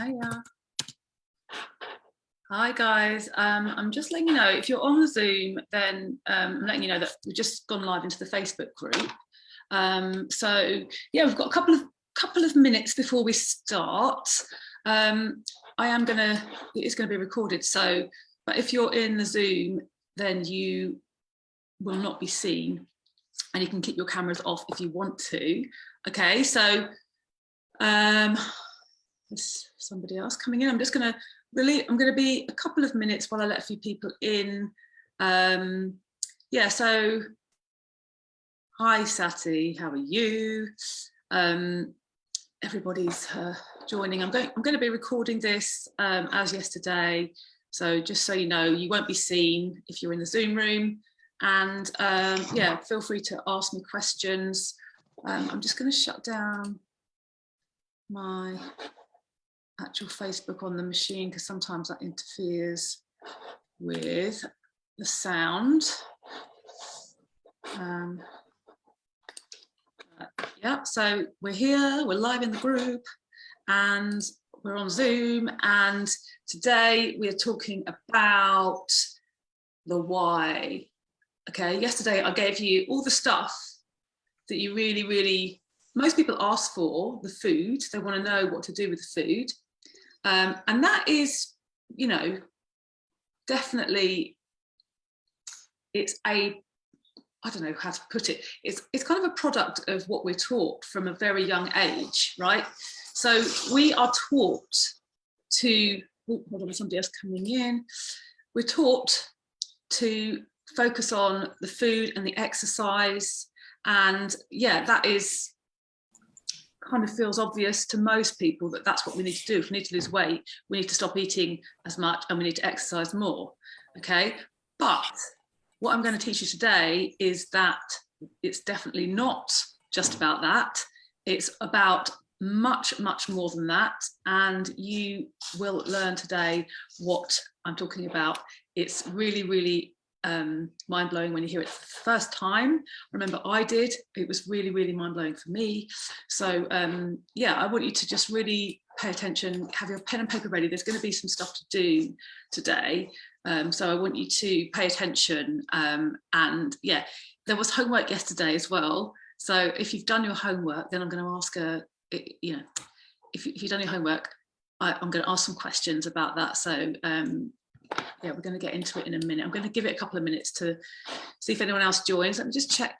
Hiya. Hi guys, I'm just letting you know, if you're on the Zoom, then I'm letting you know that we've just gone live into the Facebook group. So yeah, we've got a couple of minutes before we start. It is gonna be recorded, so, but if you're in the Zoom, then you will not be seen, and you can keep your cameras off if you want to. Okay, so there's somebody else coming in. I'm going to be a couple of minutes while I let a few people in. Yeah, so hi Sati, how are you? Everybody's joining. I'm going to be recording this as yesterday, so just so you know, you won't be seen if you're in the Zoom room. And yeah, feel free to ask me questions. I'm just going to shut down my actual Facebook on the machine because sometimes that interferes with the sound. Yeah, so we're here, we're live in the group and we're on Zoom, and today we are talking about the why. Okay, yesterday I gave you all the stuff that you really, most people ask for, the food. They want to know what to do with the food. And that is, you know, definitely, I don't know how to put it. It's kind of a product of what we're taught from a very young age, right? So we are taught to, oh, hold on, somebody else coming in. We're taught to focus on the food and the exercise. And yeah, that is kind of feels obvious to most people that that's what we need to do. If we need to lose weight, we need to stop eating as much and we need to exercise more. Okay, but what I'm going to teach you today is that it's definitely not just about that. It's about much more than that, and you will learn today what I'm talking about. It's really mind-blowing when you hear it for the first time. Remember, I did. It was really mind-blowing for me. So yeah, I want you to just really pay attention, have your pen and paper ready. There's going to be some stuff to do today. So I want you to pay attention. And yeah, there was homework yesterday as well. So if you've done your homework, then I'm going to ask you know, if you've done your homework, I'm going to ask some questions about that. So yeah, we're going to get into it in a minute. I'm going to give it a couple of minutes to see if anyone else joins. Let me just check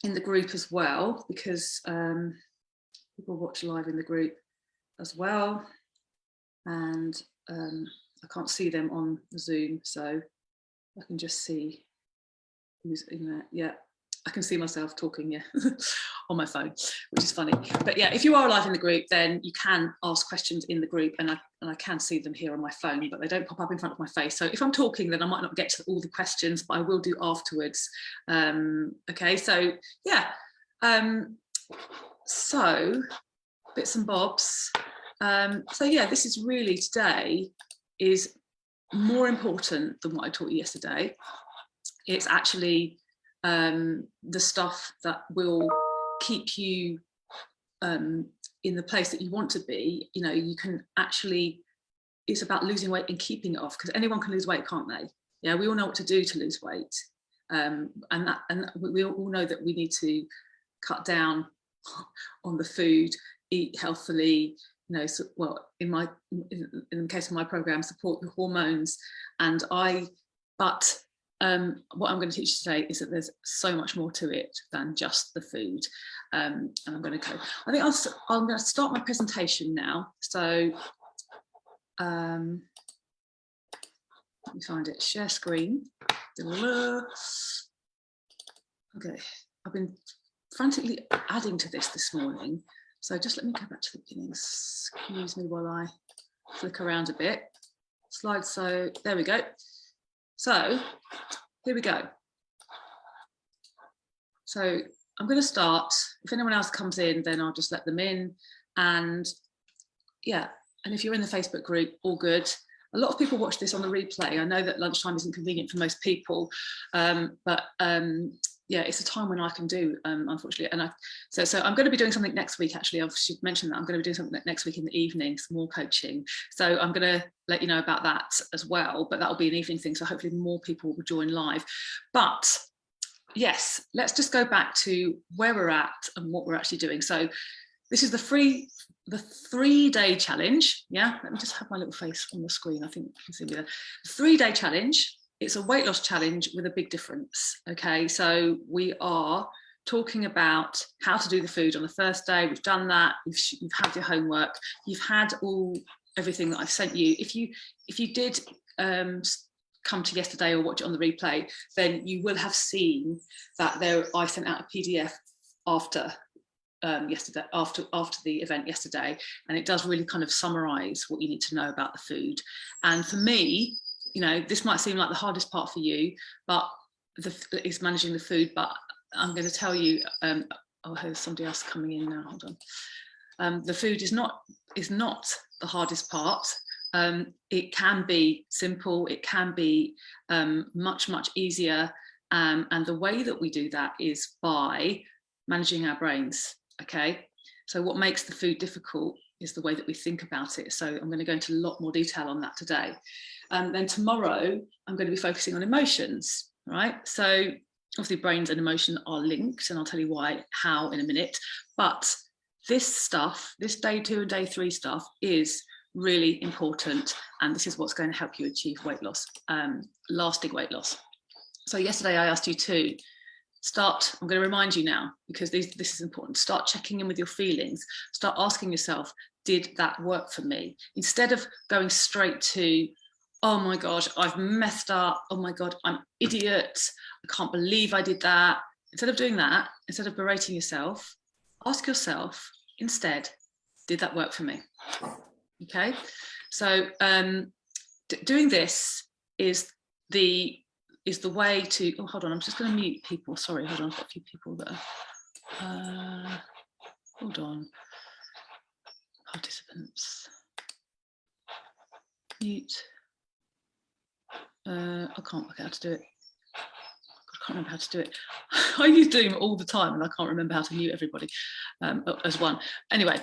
in the group as well, because people watch live in the group as well. And I can't see them on the Zoom, so I can just see who's in there. Yeah, I can see myself talking, yeah, on my phone, which is funny. But yeah, if you are live in the group, then you can ask questions in the group, and I can see them here on my phone, but they don't pop up in front of my face. So if I'm talking, then I might not get to all the questions, but I will do afterwards. Okay, so yeah, so bits and bobs. So yeah, this is really, today is more important than what I taught you yesterday. It's actually the stuff that will keep you in the place that you want to be. You know, you can actually, it's about losing weight and keeping it off, because anyone can lose weight, can't they? Yeah, we all know what to do to lose weight. And we all know that we need to cut down on the food, eat healthily, you know, so, well, in the case of my program, support your hormones. And but what I'm going to teach you today is that there's so much more to it than just the food. And I'm going to go, I think I'm going to start my presentation now. So let me find it, share screen. Okay, I've been frantically adding to this morning. So just let me go back to the beginning. Excuse me while I flick around a bit. So there we go. So here we go. So I'm going to start. If anyone else comes in, then I'll just let them in. And yeah, and if you're in the Facebook group, all good. A lot of people watch this on the replay. I know that lunchtime isn't convenient for most people, but yeah, it's a time when I can do, unfortunately. And so I'm going to be doing something next week. Actually, I should mention that I'm going to be doing something next week in the evening, some more coaching. So I'm going to let you know about that as well. But that'll be an evening thing. So hopefully more people will join live. But yes, let's just go back to where we're at and what we're actually doing. So this is the 3-day challenge. Yeah, let me just have my little face on the screen. I think you can see me there. The 3-day challenge. It's a weight loss challenge with a big difference. Okay, so we are talking about how to do the food on the first day. We've done that. You've had your homework. You've had everything that I've sent you. If you did come to yesterday or watch it on the replay, then you will have seen that I sent out a PDF after yesterday, after the event yesterday, and it does really kind of summarize what you need to know about the food. And for me, you know, this might seem like the hardest part for you, but is managing the food. But I'm going to tell you, oh, there's somebody else coming in now. Hold on. The food is not the hardest part. It can be simple. It can be much easier. And the way that we do that is by managing our brains. Okay. So what makes the food difficult is the way that we think about it. So I'm going to go into a lot more detail on that today. Then tomorrow, I'm going to be focusing on emotions, right? So obviously brains and emotion are linked, and I'll tell you how in a minute. But this stuff, this day 2 and day 3 stuff is really important. And this is what's going to help you achieve weight loss, lasting weight loss. So yesterday I asked you to start, I'm going to remind you now, because this is important. Start checking in with your feelings. Start asking yourself, did that work for me? Instead of going straight to, oh my gosh, I've messed up. Oh my God, I'm an idiot. I can't believe I did that. Instead of doing that, instead of berating yourself, ask yourself instead, did that work for me? Okay. So doing this is the way to, oh, hold on, I'm just going to mute people. Sorry, hold on, I've got a few people that are, hold on. Participants. Mute. I can't work out how to do it. I can't remember how to do it. I use Zoom all the time and I can't remember how to mute everybody as one. Anyway,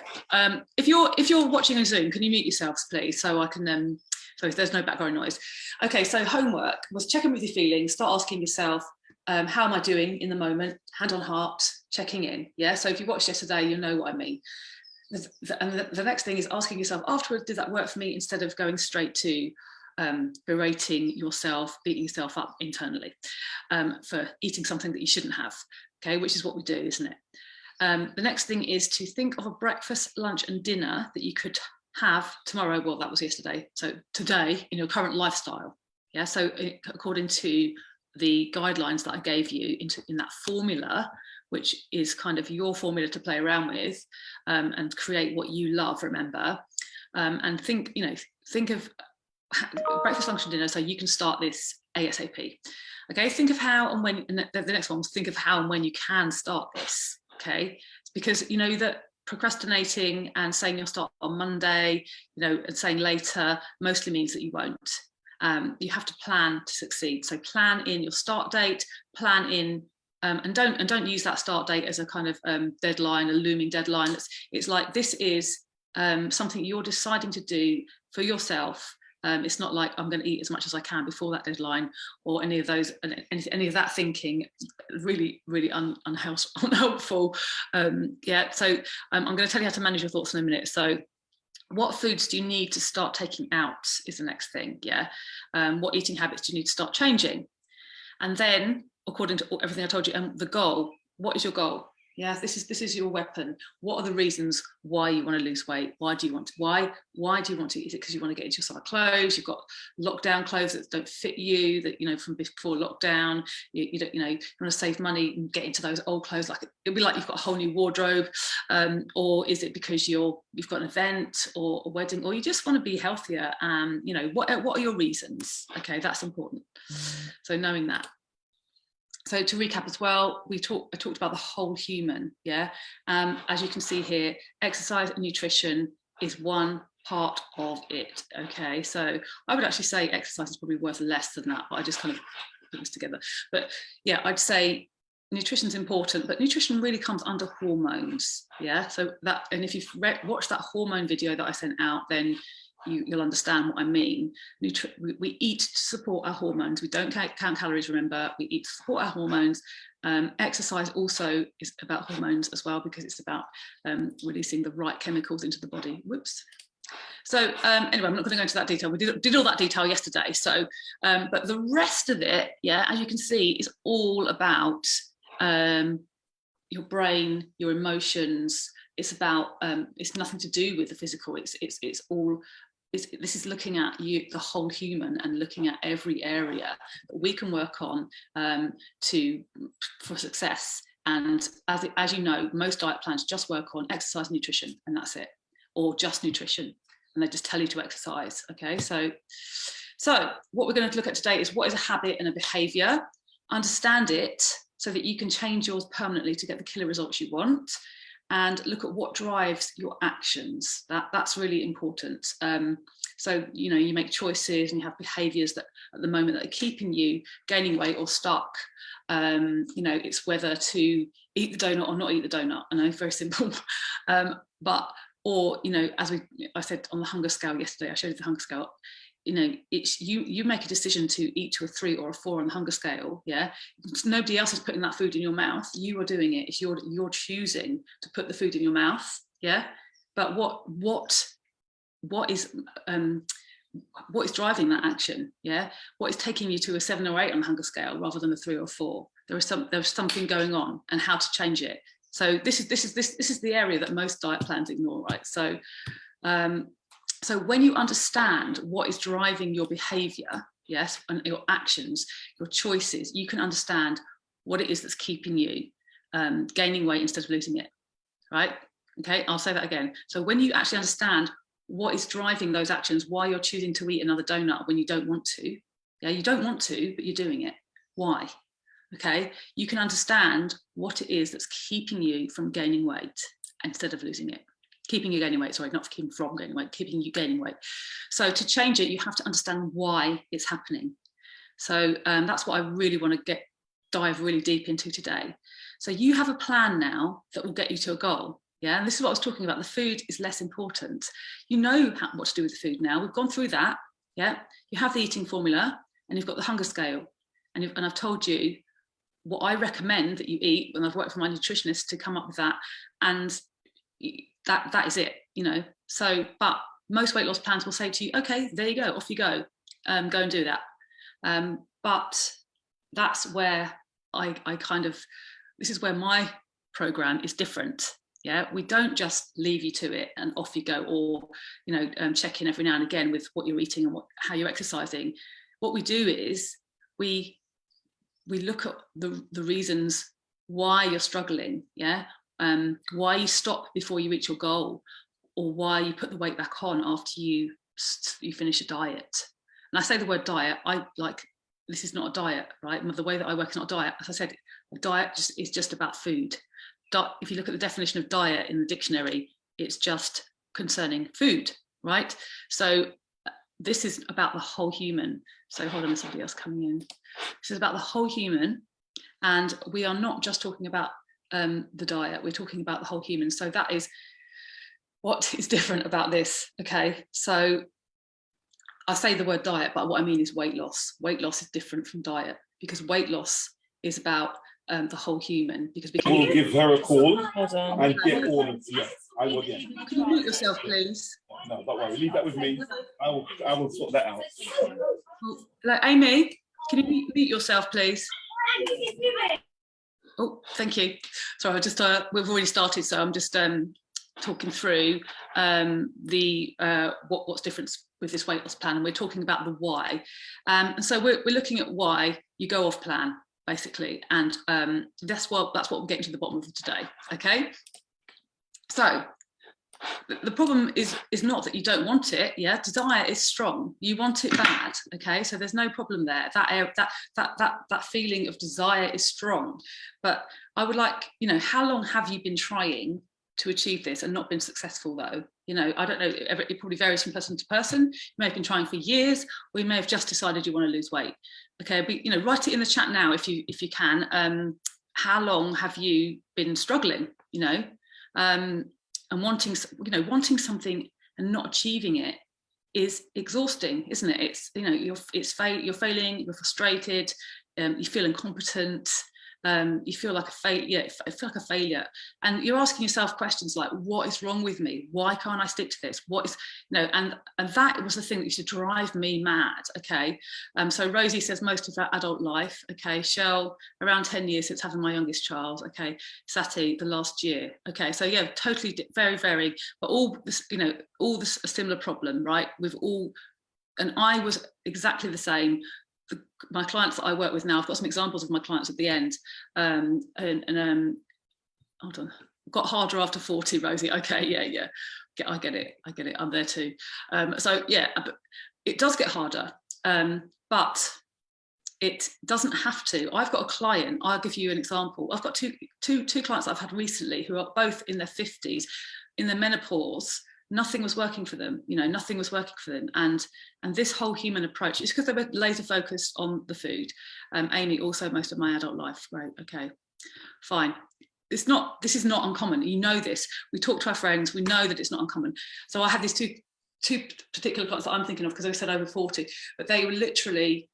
if you're watching on Zoom, can you mute yourselves, please, so I can so if there's no background noise. Okay, so homework was check in with your feelings, start asking yourself, how am I doing in the moment? Hand on heart, checking in. Yeah, so if you watched yesterday, you'll know what I mean. And the next thing is asking yourself afterwards, did that work for me, instead of going straight to berating yourself, beating yourself up internally for eating something that you shouldn't have, okay, which is what we do, isn't it? The next thing is to think of a breakfast, lunch and dinner that you could have tomorrow, well, that was yesterday, so today, in your current lifestyle. Yeah, so according to the guidelines that I gave you in that formula, which is kind of your formula to play around with and create what you love, remember, and think of breakfast, lunch and dinner, so you can start this ASAP. Okay, think of how and when, and the next one was think of how and when you can start this. Okay, it's because you know that procrastinating and saying you'll start on Monday, and saying later mostly means that you won't. You have to plan to succeed. So plan in your start date, plan in, and don't use that start date as a kind of deadline, a looming deadline. It's like this is something you're deciding to do for yourself. It's not like I'm going to eat as much as I can before that deadline, or any of those, any of that thinking. Really unhelpful. Yeah, so I'm going to tell you how to manage your thoughts in a minute. So what foods do you need to start taking out is the next thing. Yeah, what eating habits do you need to start changing? And then, according to everything I told you, the goal. What is your goal? Yeah, this is your weapon. What are the reasons why you want to lose weight? Why do you want to? Why do you want to? Is it because you want to get into your summer clothes? You've got lockdown clothes that don't fit you, that from before lockdown. You want to save money and get into those old clothes. Like it'll be like you've got a whole new wardrobe, or is it because you've got an event or a wedding, or you just want to be healthier? What are your reasons? Okay, that's important. So knowing that. So to recap as well, I talked about the whole human, yeah? As you can see here, exercise and nutrition is one part of it, okay? So I would actually say exercise is probably worth less than that, but I just kind of put this together. But yeah, I'd say nutrition's important, but nutrition really comes under hormones. Yeah, so that, and if you've watched that hormone video that I sent out, then you'll understand what I mean. We eat to support our hormones. We don't count calories, remember. We eat to support our hormones. Exercise also is about hormones as well, because it's about releasing the right chemicals into the body. Whoops. So anyway, I'm not going to go into that detail. We did all that detail yesterday. So, but the rest of it, yeah, as you can see, is all about your brain, your emotions. It's about, it's nothing to do with the physical. It's all, this is looking at you, the whole human, and looking at every area that we can work on for success. And as you know, most diet plans just work on exercise and nutrition, and that's it, or just nutrition, and they just tell you to exercise. Okay, so what we're going to look at today is what is a habit and a behavior. Understand it so that you can change yours permanently to get the killer results you want, and look at what drives your actions. That's really important. So, you know, you make choices and you have behaviors that at the moment that are keeping you gaining weight or stuck. You know, it's whether to eat the donut or not eat the donut. I know, very simple. Or, you know, as I said on the hunger scale yesterday, I showed you the hunger scale. You know, it's you make a decision to eat to a 3 or a 4 on the hunger scale. Yeah, nobody else is putting that food in your mouth. You are doing it. It's you're choosing to put the food in your mouth. Yeah, but what is driving that action? Yeah, what is taking you to a 7 or 8 on the hunger scale rather than a 3 or 4? There's something going on, and how to change it. So this is the area that most diet plans ignore, right? So. So when you understand what is driving your behavior, yes, and your actions, your choices, you can understand what it is that's keeping you gaining weight instead of losing it, right? Okay, I'll say that again. So when you actually understand what is driving those actions, why you're choosing to eat another donut when you don't want to, yeah, you don't want to, but you're doing it. Why? Okay, you can understand what it is that's keeping you from gaining weight instead of losing it. Keeping you gaining weight, sorry, not keeping from gaining weight, keeping you gaining weight. So to change it, you have to understand why it's happening. So that's what I really want to dive really deep into today. So you have a plan now that will get you to a goal. Yeah, and this is what I was talking about. The food is less important. You know what to do with the food now. We've gone through that. Yeah, you have the eating formula, and you've got the hunger scale, and I've told you what I recommend that you eat when I've worked for my nutritionist to come up with that, and that is it, you know. So, but most weight loss plans will say to you, okay, there you go, off you go, go and do that. But that's where I kind of, this is where my program is different. Yeah, we don't just leave you to it and off you go, or, you know, check in every now and again with what you're eating and how you're exercising. What we do is we look at the reasons why you're struggling. Yeah. Why you stop before you reach your goal, or why you put the weight back on after you finish a diet. And I say the word diet, this is not a diet, right? The way that I work is not a diet. As I said, a diet is just about food. If you look at the definition of diet in the dictionary, it's just concerning food, right? So this is about the whole human. So hold on, there's somebody else coming in. This is about the whole human, and we are not just talking about the diet, we're talking about the whole human. So that is what is different about this. Okay, so I say the word diet, but what I mean is weight loss. Weight loss is different from diet, because weight loss is about the whole human. Because we will give her a call and get all of I will. Yeah. Can you mute yourself, please? No, don't worry. Leave that with me. I will sort that out. Amy, can you mute yourself, please? Oh, thank you. Sorry, we've already started, so I'm just talking through what's different with this weight loss plan, and we're talking about the why. And so we're looking at why you go off plan, basically, and that's what we're getting to the bottom of today. Okay. So the problem is not that you don't want it. Yeah, desire is strong. You want it bad. Okay, so there's no problem there. That feeling of desire is strong. But I would like, you know, how long have you been trying to achieve this and not been successful though? You know, I don't know. It probably varies from person to person. You may have been trying for years, or you may have just decided you want to lose weight. Okay, but you know, write it in the chat now if you can. how long have you been struggling, and wanting something and not achieving it is exhausting, isn't it? It's, you're failing, you're frustrated, you feel incompetent, you feel like a failure, and you're asking yourself questions like, what is wrong with me? Why can't I stick to this? What is, and that was the thing that used to drive me mad. Okay, so Rosie says most of her adult life. Okay, Shell, around 10 years since having my youngest child. Okay, Sati, the last year. Okay, so yeah, totally very, very, but all this, all this a similar problem, right? With all, and I was exactly the same. My clients that I work with now, I've got some examples of my clients at the end. Hold on, got harder after 40, Rosie. Okay, yeah. I get it. I'm there too. So yeah, it does get harder, but it doesn't have to. I've got a client. I'll give you an example. I've got two clients I've had recently who are both in their 50s, in their menopause. Nothing was working for them, nothing was working for them. And this whole human approach is because they were laser focused on the food. Amy, also most of my adult life. Great, okay, fine. This is not uncommon. You know this. We talk to our friends, we know that it's not uncommon. So I had these two particular clients that I'm thinking of because I said over 40, but they were literally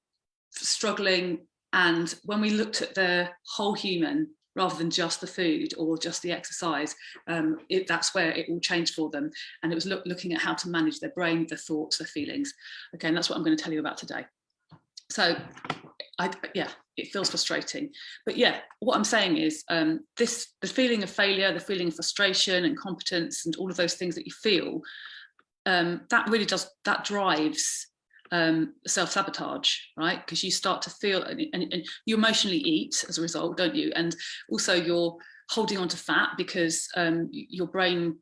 struggling. And when we looked at their whole human, rather than just the food or just the exercise, that's where it all changed for them. And it was looking at how to manage their brain, their thoughts, their feelings. Okay, and that's what I'm going to tell you about today. So, it feels frustrating. But yeah, what I'm saying is the feeling of failure, the feeling of frustration, incompetence, and all of those things that you feel, that drives self-sabotage, right? Because you start to feel, and you emotionally eat as a result, don't you? And also you're holding on to fat because your brain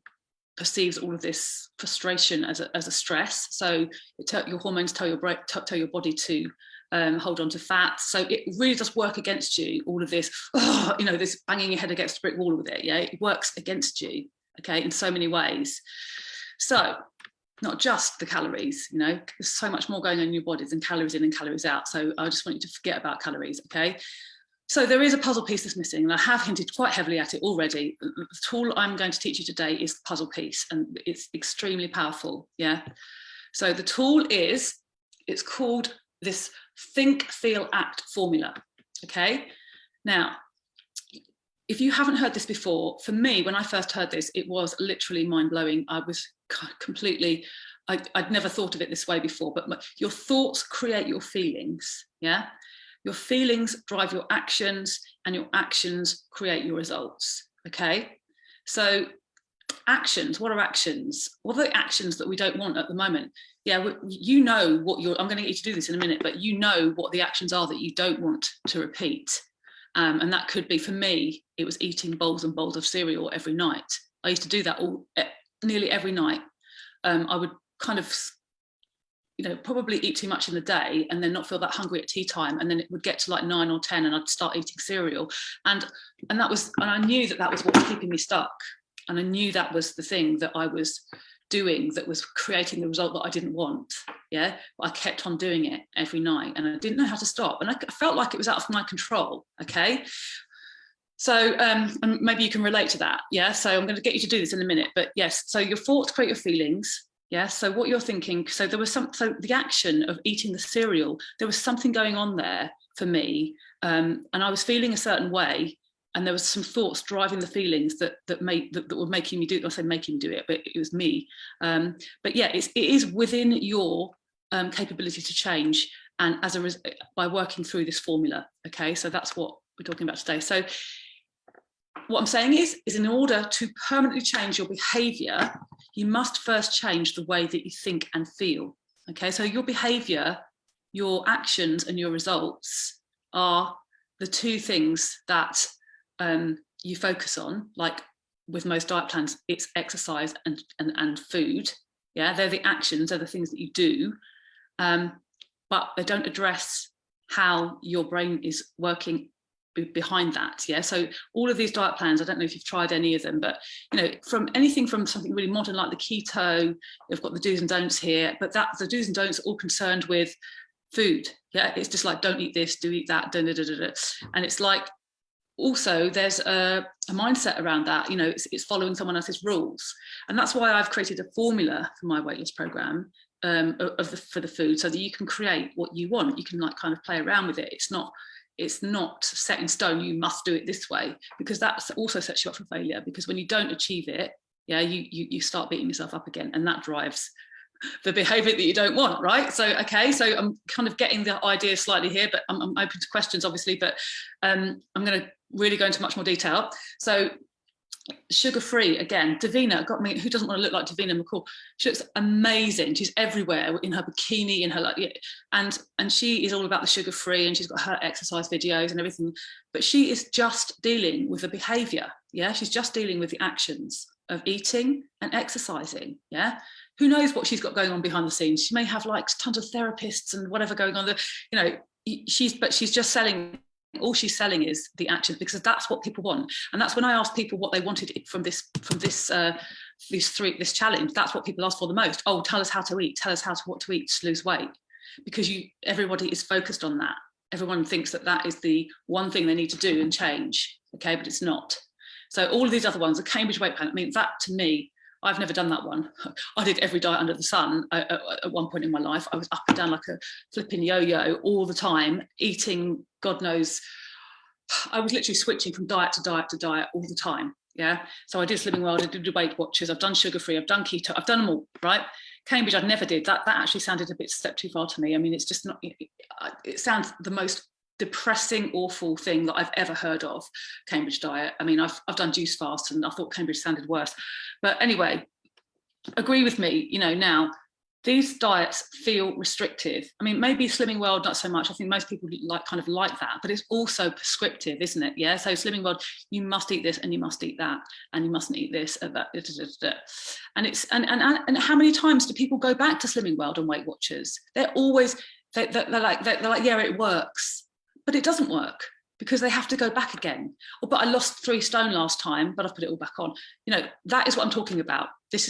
perceives all of this frustration as a stress. So your hormones tell your body to hold on to fat. So it really does work against you, all of this, this banging your head against a brick wall with it. Yeah, it works against you, okay, in so many ways. So not just the calories, there's so much more going on in your body than calories in and calories out. So I just want you to forget about calories, okay? So there is a puzzle piece that's missing, and I have hinted quite heavily at it already. The tool I'm going to teach you today is the puzzle piece, and it's extremely powerful, yeah? So the tool it's called this think, feel, act formula, okay? Now, if you haven't heard this before, for me, when I first heard this, it was literally mind-blowing. I was completely, I'd never thought of it this way before, but your thoughts create your feelings, yeah? Your feelings drive your actions, and your actions create your results, okay? So actions, what are actions? What are the actions that we don't want at the moment? Yeah, what I'm going to get you to do this in a minute, but you know what the actions are that you don't want to repeat. And that could be, for me, it was eating bowls and bowls of cereal every night. I used to do that nearly every night. I would kind of, probably eat too much in the day and then not feel that hungry at tea time. And then it would get to like 9 or 10 and I'd start eating cereal. And I knew that was what was keeping me stuck. And I knew that was the thing that I was doing that was creating the result that I didn't want. Yeah, but I kept on doing it every night and I didn't know how to stop. And I felt like it was out of my control. Okay. So and maybe you can relate to that. Yeah. So I'm going to get you to do this in a minute, but yes. So your thoughts create your feelings. Yeah. So what you're thinking, so the action of eating the cereal, there was something going on there for me. And I was feeling a certain way. And there was some thoughts driving the feelings that were making me do it. I say making me do it, but it was me. But yeah, it is within your capability to change, and by working through this formula. Okay, so that's what we're talking about today. So what I'm saying is in order to permanently change your behaviour, you must first change the way that you think and feel. Okay, so your behaviour, your actions, and your results are the two things that you focus on. Like with most diet plans, it's exercise and food. Yeah, they're the actions, they're the things that you do, but they don't address how your brain is working behind that. Yeah, so all of these diet plans, I don't know if you've tried any of them, but from anything from something really modern like the keto, you've got the do's and don'ts here, but the do's and don'ts are all concerned with food. Yeah, it's just like, don't eat this, do eat that, and it's like, also there's a mindset around that, you know, it's following someone else's rules. And that's why I've created a formula for my weight loss program for the food, so that you can create what you want. You can like kind of play around with it. It's not set in stone, you must do it this way, because that also sets you up for failure, because when you don't achieve it, yeah, you start beating yourself up again, and that drives the behavior that you don't want, right? So, okay, so I'm kind of getting the idea slightly here, but I'm open to questions, obviously, but I'm going to really go into much more detail. So sugar-free, again, Davina got me. Who doesn't want to look like Davina McCall? She looks amazing. She's everywhere in her bikini, in her like, and she is all about the sugar-free, and she's got her exercise videos and everything. But she is just dealing with the behavior. Yeah, she's just dealing with the actions of eating and exercising. Yeah, who knows what she's got going on behind the scenes? She may have like tons of therapists and whatever going on. You know, she's just selling. All she's selling is the actions, because that's what people want. And that's when I asked people what they wanted from this challenge. That's what people ask for the most. Oh, tell us how to eat. Tell us what to eat to lose weight, because everybody is focused on that. Everyone thinks that is the one thing they need to do and change. Okay, but it's not. So all of these other ones, the Cambridge Weight Plan. I mean, that to me, I've never done that one. I did every diet under the sun at one point in my life. I was up and down like a flipping yo-yo all the time, eating God knows. I was literally switching from diet to diet to diet all the time. Yeah. So I did Slimming World, I did the Weight Watchers, I've done sugar-free, I've done keto, I've done them all, right? Cambridge, I never did. That actually sounded a step too far to me. I mean, it's just not, it sounds the most depressing, awful thing that I've ever heard of, Cambridge diet. I mean, I've done juice fast and I thought Cambridge sounded worse. But anyway, agree with me, you know, now these diets feel restrictive. I mean, maybe Slimming World, not so much. I think most people kind of like that, but it's also prescriptive, isn't it? Yeah. So Slimming World, you must eat this and you must eat that, and you mustn't eat this and that. And it's and how many times do people go back to Slimming World and Weight Watchers? They're always they're like, yeah, it works, but it doesn't work, because they have to go back again. Oh, but I lost 3 stone last time, but I've put it all back on. You know, that is what I'm talking about. This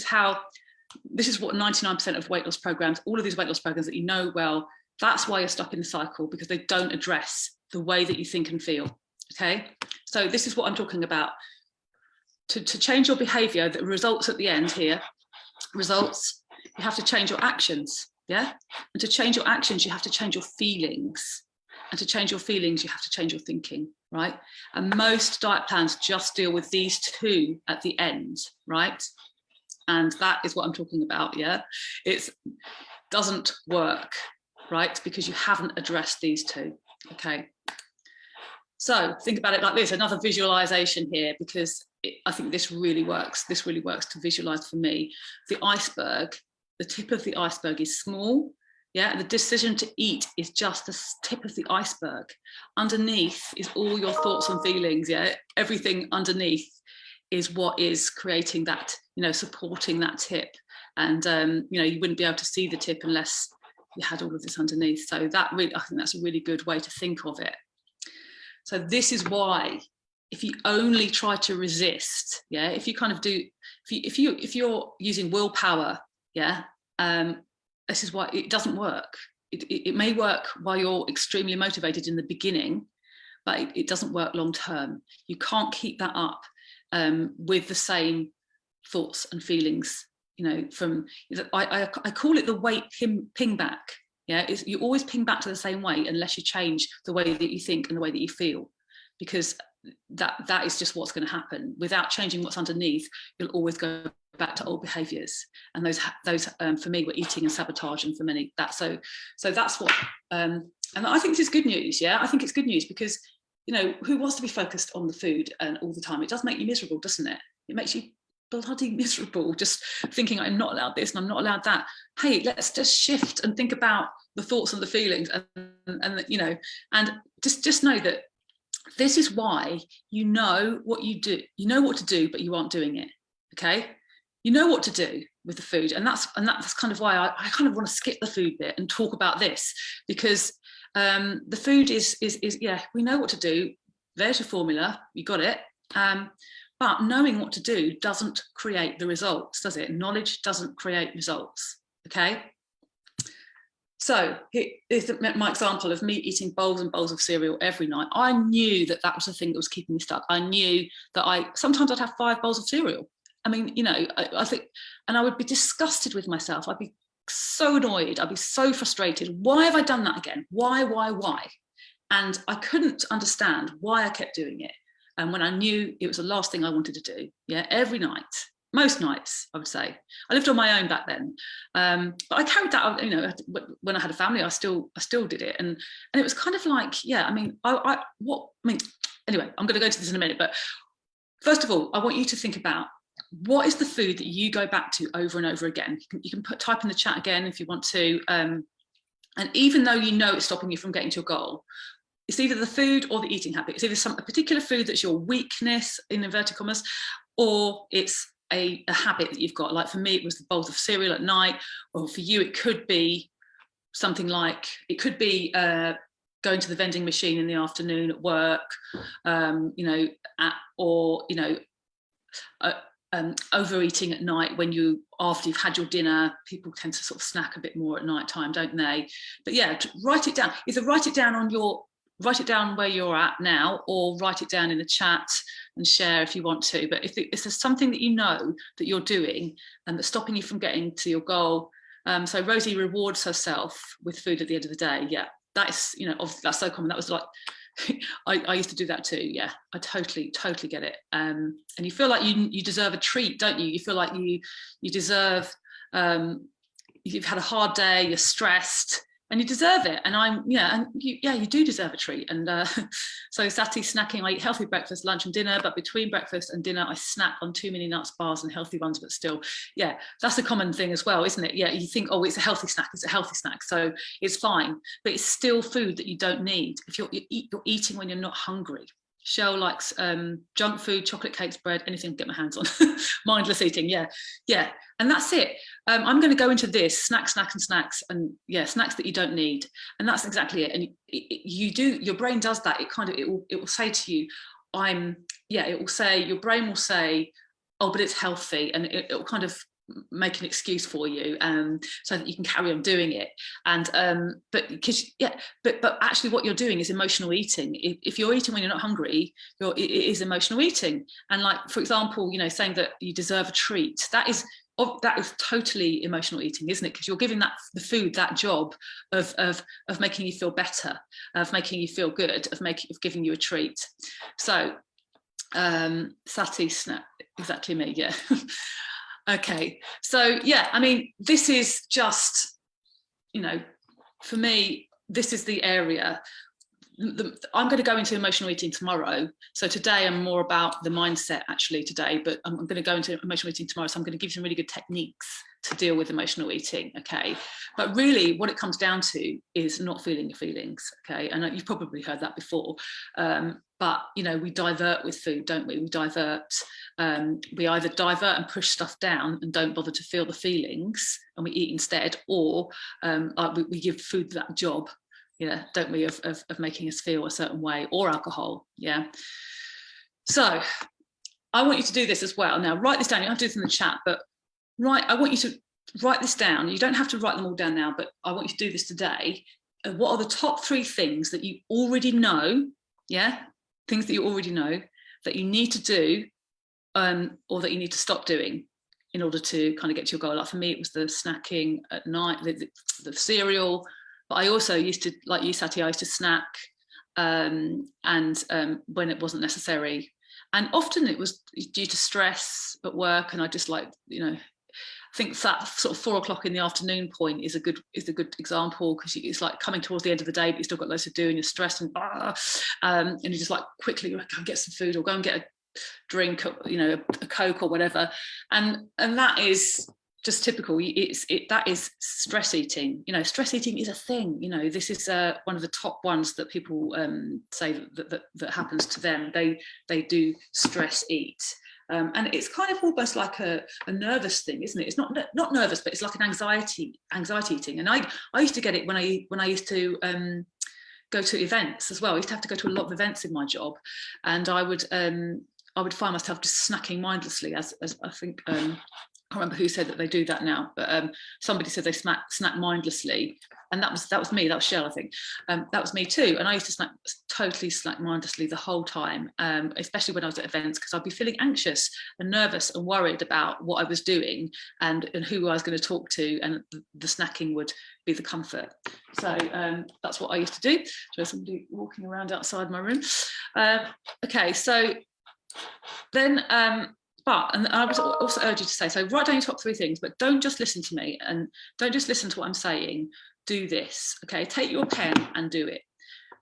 is what 99% of weight loss programs, all of these weight loss programs that you know well, that's why you're stuck in the cycle, because they don't address the way that you think and feel. Okay, so this is what I'm talking about. To change your behavior, that results at the end here, results, you have to change your actions. Yeah, and to change your actions, you have to change your feelings. And to change your feelings, you have to change your thinking, right? And most diet plans just deal with these 2 at the end, right? And that is what I'm talking about, yeah? It doesn't work, right? Because you haven't addressed these 2, okay? So think about it like this, another visualization here, because I think this really works. This really works to visualize for me. The iceberg, the tip of the iceberg is small. Yeah, the decision to eat is just the tip of the iceberg. Underneath is all your thoughts and feelings. Yeah, everything underneath is what is creating that, you know, supporting that tip. And you know, you wouldn't be able to see the tip unless you had all of this underneath. So that really, I think that's a really good way to think of it. So this is why, if you only try to resist, yeah, if you kind of do, if you're using willpower, yeah. This is why it doesn't work. It may work while you're extremely motivated in the beginning, but it doesn't work long term. You can't keep that up with the same thoughts and feelings. You know, from I call it the weight ping back. Yeah, you always ping back to the same way unless you change the way that you think and the way that you feel, because that is just what's going to happen. Without changing what's underneath, you'll always go back to old behaviors, and those for me were eating and sabotage, and for many so that's what and I think this is good news. Yeah, I think it's good news, because, you know, who wants to be focused on the food and all the time? It does make you miserable, doesn't it? It makes you bloody miserable just thinking I'm not allowed this and I'm not allowed that. Hey, let's just shift and think about the thoughts and the feelings, and you know, and just know that this is why you know what you do, you know what to do, but you aren't doing it. Okay, you know what to do with the food, and that's kind of why I kind of want to skip the food bit and talk about this, because the food is yeah, we know what to do. There's your formula, you got it. But knowing what to do doesn't create the results, does it? Knowledge doesn't create results. Okay. So here's my example of me eating bowls and bowls of cereal every night. I knew that that was the thing that was keeping me stuck. I knew that sometimes I'd have 5 bowls of cereal. I mean, you know, I think, and I would be disgusted with myself. I'd be so annoyed. I'd be so frustrated. Why have I done that again? Why? And I couldn't understand why I kept doing it. And when I knew it was the last thing I wanted to do, yeah, every night, most nights, I would say. I lived on my own back then, but I carried that. You know, when I had a family, I still did it, and it was kind of like, yeah. I mean, anyway, I'm going to go into this in a minute, but first of all, I want you to think about what is the food that you go back to over and over again. You can type in the chat again if you want to, and even though you know it's stopping you from getting to your goal, it's either the food or the eating habit. It's either a particular food that's your weakness, in inverted commas, or it's a habit that you've got. Like for me, it was the bowls of cereal at night, or for you, it could be something like, it could be going to the vending machine in the afternoon at work, you know, or, you know, overeating at night after you've had your dinner. People tend to sort of snack a bit more at night time, don't they? But yeah, write it down. Either write it down where you're at now, or write it down in the chat and share if you want to. But if there's something that you know that you're doing and that's stopping you from getting to your goal, so Rosie rewards herself with food at the end of the day. Yeah, that's, you know, that's so common. That was like, I used to do that too. Yeah, I totally get it. And you feel like you deserve a treat, don't you? You feel like you deserve, you've had a hard day, you're stressed, and you deserve it. And you do deserve a treat. And so Sati snacking, I eat healthy breakfast, lunch and dinner, but between breakfast and dinner, I snack on too many nuts, bars and healthy ones, but still, yeah, that's a common thing as well, isn't it? Yeah, you think, oh, it's a healthy snack, so it's fine, but it's still food that you don't need. If you're eating when you're not hungry. Shell likes junk food, chocolate cakes, bread, anything to get my hands on. Mindless eating, yeah. And that's it. I'm going to go into this, snacks, and yeah, snacks that you don't need. And that's exactly it. And your brain does that. It will say to you, your brain will say, oh, but it's healthy. And it will kind of make an excuse for you, so that you can carry on doing it. And but actually what you're doing is emotional eating. If you're eating when you're not hungry, it is emotional eating. And like, for example, you know, saying that you deserve a treat, that is totally emotional eating, isn't it? Because you're giving the food that job of making you feel better, of making you feel good, of giving you a treat. So Sati snack, exactly me, yeah. Okay, so yeah, I mean, this is just, you know, for me, this is the area. I'm going to go into emotional eating tomorrow. So today I'm more about the mindset actually today, but I'm going to go into emotional eating tomorrow. So I'm going to give you some really good techniques to deal with emotional eating, okay? But really what it comes down to is not feeling your feelings, okay? And you've probably heard that before. But, you know, we divert with food, don't we? We either divert and push stuff down and don't bother to feel the feelings and we eat instead, or we give food that job, yeah, don't we, of making us feel a certain way, or alcohol, yeah. So I want you to do this as well. Now, write this down. You don't have to do this in the chat, but I want you to write this down. You don't have to write them all down now, but I want you to do this today. What are the top 3 things that you already know, yeah, things that you already know that you need to do, or that you need to stop doing in order to kind of get to your goal? Like for me, it was the snacking at night, the cereal. But I also used to, like you, Sati, I used to snack and when it wasn't necessary. And often it was due to stress at work. And I just, like, you know, I think that sort of 4 o'clock in the afternoon point is a good example, because it's like coming towards the end of the day, but you've still got loads to do and you're stressed and you just like quickly go and get some food or go and get a drink, you know, a Coke or whatever. And that is just typical. That is stress eating. You know, stress eating is a thing. You know, this is one of the top ones that people say that happens to them. They do stress eat, and it's kind of almost like a nervous thing, isn't it? It's not nervous, but it's like an anxiety eating. And I used to get it when I used to go to events as well. I used to have to go to a lot of events in my job, and I would find myself just snacking mindlessly, as I think. I can't remember who said that they do that now, but somebody said they snack mindlessly, and that was me. That was Shell, I think. That was me too. And I used to totally snack mindlessly the whole time, especially when I was at events, because I'd be feeling anxious and nervous and worried about what I was doing and who I was going to talk to, and the snacking would be the comfort. So that's what I used to do. So there's somebody walking around outside my room. Okay, so then. And I would also urge you to say, so write down your top 3 things, but don't just listen to me and don't just listen to what I'm saying. Do this, okay? Take your pen and do it.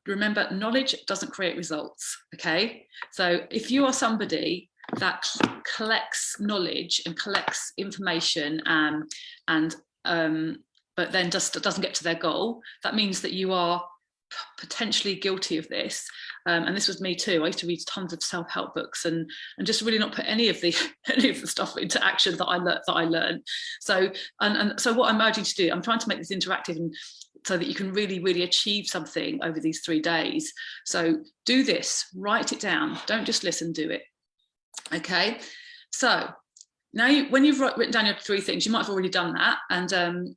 Remember, knowledge doesn't create results, okay? So if you are somebody that collects knowledge and collects information but then just doesn't get to their goal, that means that you are potentially guilty of this, and this was me too. I used to read tons of self-help books and just really not put any of the stuff into action that I learned. So so what I'm urging you to do, I'm trying to make this interactive and so that you can really achieve something over these 3 days. So do this, write it down, don't just listen, do it. Okay, so now when you've written down your 3 things, you might have already done that, and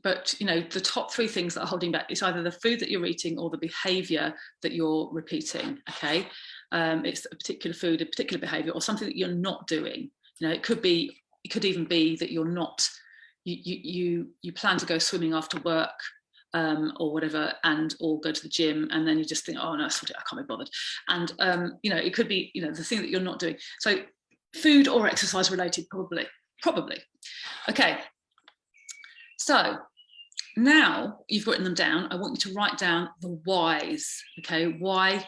but the top 3 things that are holding back is either the food that you're eating or the behavior that you're repeating. Okay, it's a particular food, a particular behavior, or something that you're not doing. It could even be that you're not, you plan to go swimming after work, or whatever, or go to the gym, and then you just think, oh no, I can't be bothered. And it could be the thing that you're not doing. So food or exercise related, probably. Okay. So now you've written them down, I want you to write down the whys. Okay, why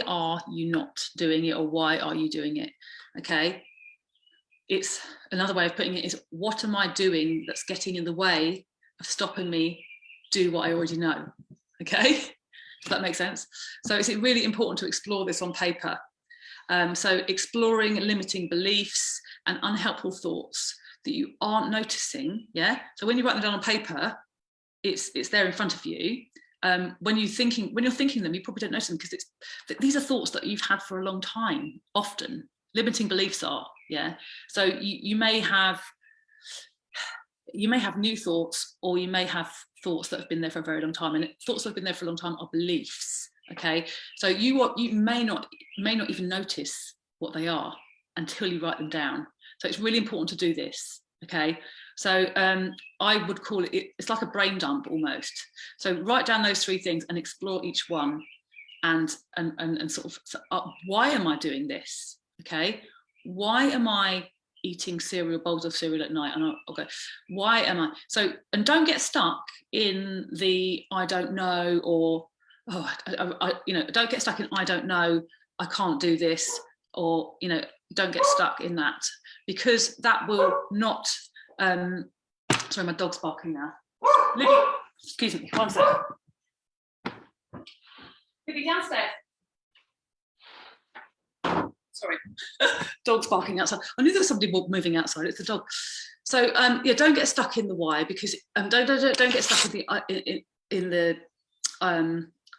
are you not doing it, or why are you doing it? Okay, it's another way of putting it is, what am I doing that's getting in the way of stopping me do what I already know? Okay, does that make sense? So it's really important to explore this on paper. So exploring limiting beliefs and unhelpful thoughts that you aren't noticing. Yeah, so when you write them down on paper, it's there in front of you. When you're thinking them, you probably don't notice them, because these are thoughts that you've had for a long time. Often limiting beliefs are, yeah. So you may have new thoughts, or you may have thoughts that have been there for a very long time, and thoughts that have been there for a long time are beliefs. Okay, so you may not even notice what they are until you write them down. So it's really important to do this. Okay, so I would call it's like a brain dump almost. So write down those 3 things and explore each one, and sort of, why am I doing this? Okay, why am I eating bowls of cereal at night? And I'll go, why am I? So, and don't get stuck in the I don't know, or don't get stuck in I don't know, I can't do this, or don't get stuck in that, because that will not. Sorry, my dog's barking now. Libby, excuse me, one second. Libby, downstairs. Sorry, dog's barking outside. I knew there was somebody moving outside. It's the dog. So yeah, don't get stuck in the why, because don't get stuck in the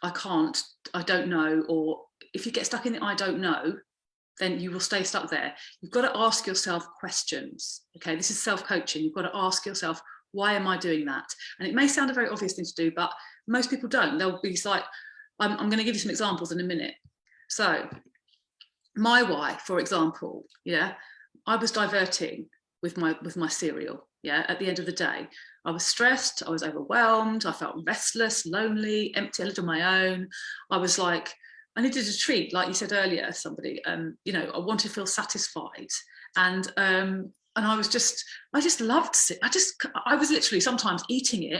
I can't, I don't know, or if you get stuck in the I don't know, then you will stay stuck there. You've got to ask yourself questions. Okay, this is self-coaching. You've got to ask yourself, why am I doing that? And it may sound a very obvious thing to do, but most people don't. They'll be like, I'm going to give you some examples in a minute. So my why, for example, yeah, I was diverting with my cereal. Yeah, at the end of the day, I was stressed, I was overwhelmed, I felt restless, lonely, empty, a little on my own. I was like, I needed a treat, like you said earlier, somebody. I wanted to feel satisfied, and I just loved it. I was literally sometimes eating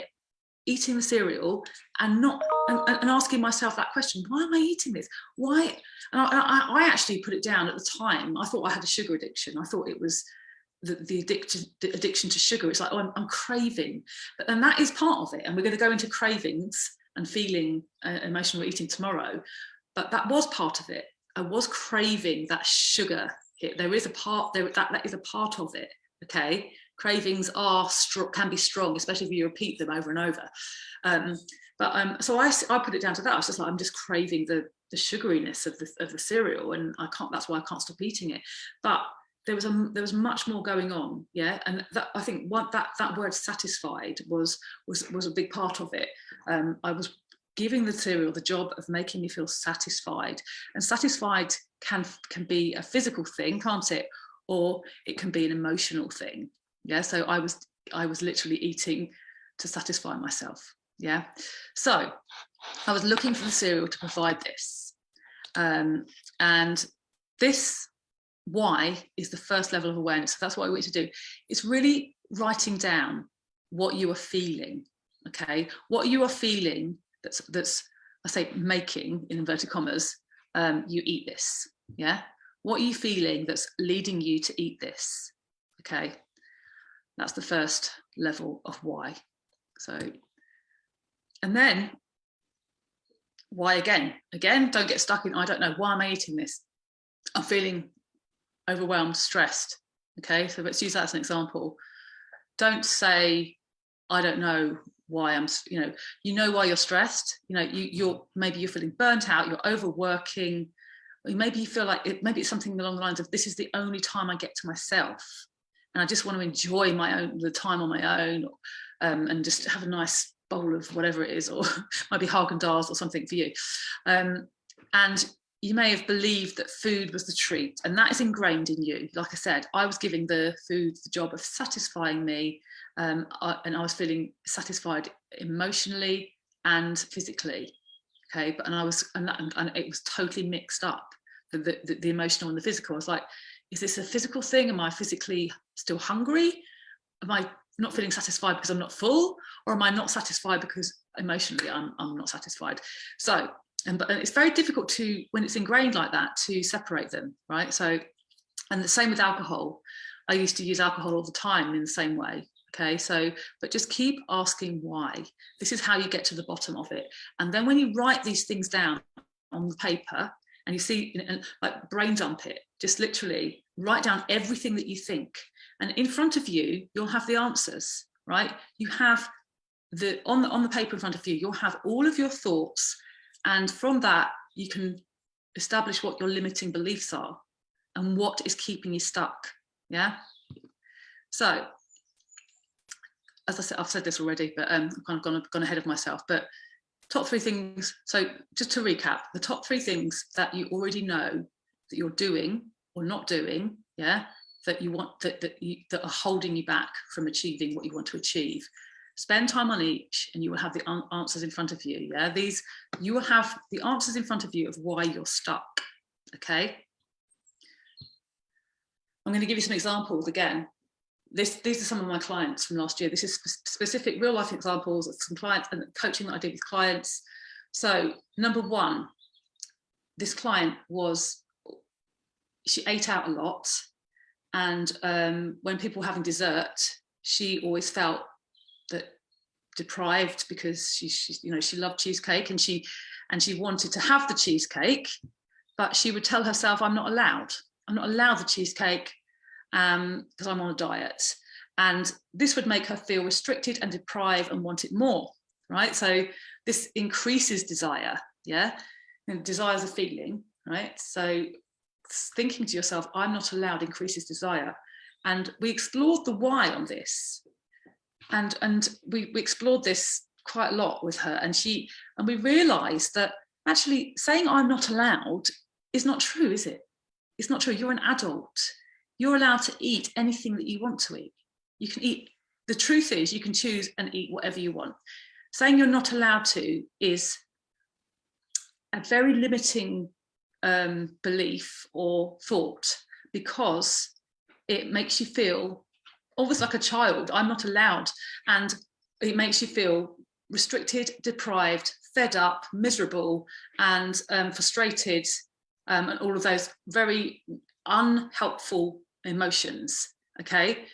the cereal, and asking myself that question: why am I eating this? Why? And I actually put it down at the time. I thought I had a sugar addiction. I thought it was the addiction to sugar. It's like, oh, I'm craving, and that is part of it. And we're going to go into cravings and feeling emotional eating tomorrow. But that was part of it. I was craving that sugar hit. There is a part there that is a part of it. Okay, cravings can be strong, especially if you repeat them over and over. So I put it down to that. I was just like, I'm just craving the sugariness of the cereal, and I can't. That's why I can't stop eating it. But there was much more going on, yeah. And that, I think that word satisfied was a big part of it. I was giving the cereal the job of making me feel satisfied, and satisfied can be a physical thing, can't it? Or it can be an emotional thing, yeah. So I was literally eating to satisfy myself, yeah. So I was looking for the cereal to provide this, and this why is the first level of awareness. So that's what I want you to do. It's really writing down what you are feeling, okay? What you are feeling that's I say making, in inverted commas, you eat this, yeah? What are you feeling that's leading you to eat this, okay? That's the first level of why. So, and then why again? Again, don't get stuck in, I don't know, why am I eating this? I'm feeling overwhelmed, stressed, okay? So let's use that as an example. Don't say, I don't know why I'm, you know why you're stressed. Maybe you're feeling burnt out, you're overworking, or maybe you feel like maybe it's something along the lines of, this is the only time I get to myself, and I just want to enjoy the time on my own, and just have a nice bowl of whatever it is, or might be Haagen-Dazs or something for you. And you may have believed that food was the treat, and that is ingrained in you. Like I said, I was giving the food the job of satisfying me, and I was feeling satisfied emotionally and physically. Okay, and it was totally mixed up, the emotional and the physical. I was like, is this a physical thing? Am I physically still hungry? Am I not feeling satisfied because I'm not full, or am I not satisfied because emotionally I'm not satisfied? So. And it's very difficult to, when it's ingrained like that, to separate them, right? So, and the same with alcohol. I used to use alcohol all the time in the same way, okay? So, but just keep asking why. This is how you get to the bottom of it. And then when you write these things down on the paper, and you see, like brain dump it, just literally write down everything that you think. And in front of you, you'll have the answers, right? You have on the paper in front of you, you'll have all of your thoughts. And from that, you can establish what your limiting beliefs are and what is keeping you stuck, yeah? So, as I said, I've said this already, but I've kind of gone ahead of myself. But top 3 things, so just to recap, the top 3 things that you already know that you're doing or not doing, yeah, that you want, that are holding you back from achieving what you want to achieve. Spend time on each and you will have the answers in front of you, yeah? You will have the answers in front of you of why you're stuck, okay? I'm going to give you some examples again. These are some of my clients from last year. This is specific real life examples of some clients and coaching that I did with clients. So number 1, this client she ate out a lot. And when people were having dessert, she always felt that deprived, because she loved cheesecake, and she wanted to have the cheesecake, but she would tell herself, I'm not allowed the cheesecake because I'm on a diet. And this would make her feel restricted and deprived and want it more, right? So this increases desire, yeah? And desire is a feeling, right? So thinking to yourself, I'm not allowed, increases desire. And we explored the why on this. And we explored this quite a lot with her, and we realized that actually saying I'm not allowed is not true, is it? It's not true. You're an adult. You're allowed to eat anything that you want to eat. You can eat. The truth is you can choose and eat whatever you want. Saying you're not allowed to is a very limiting belief or thought, because it makes you feel almost like a child. I'm not allowed. And it makes you feel restricted, deprived, fed up, miserable, and frustrated, and all of those very unhelpful emotions, okay?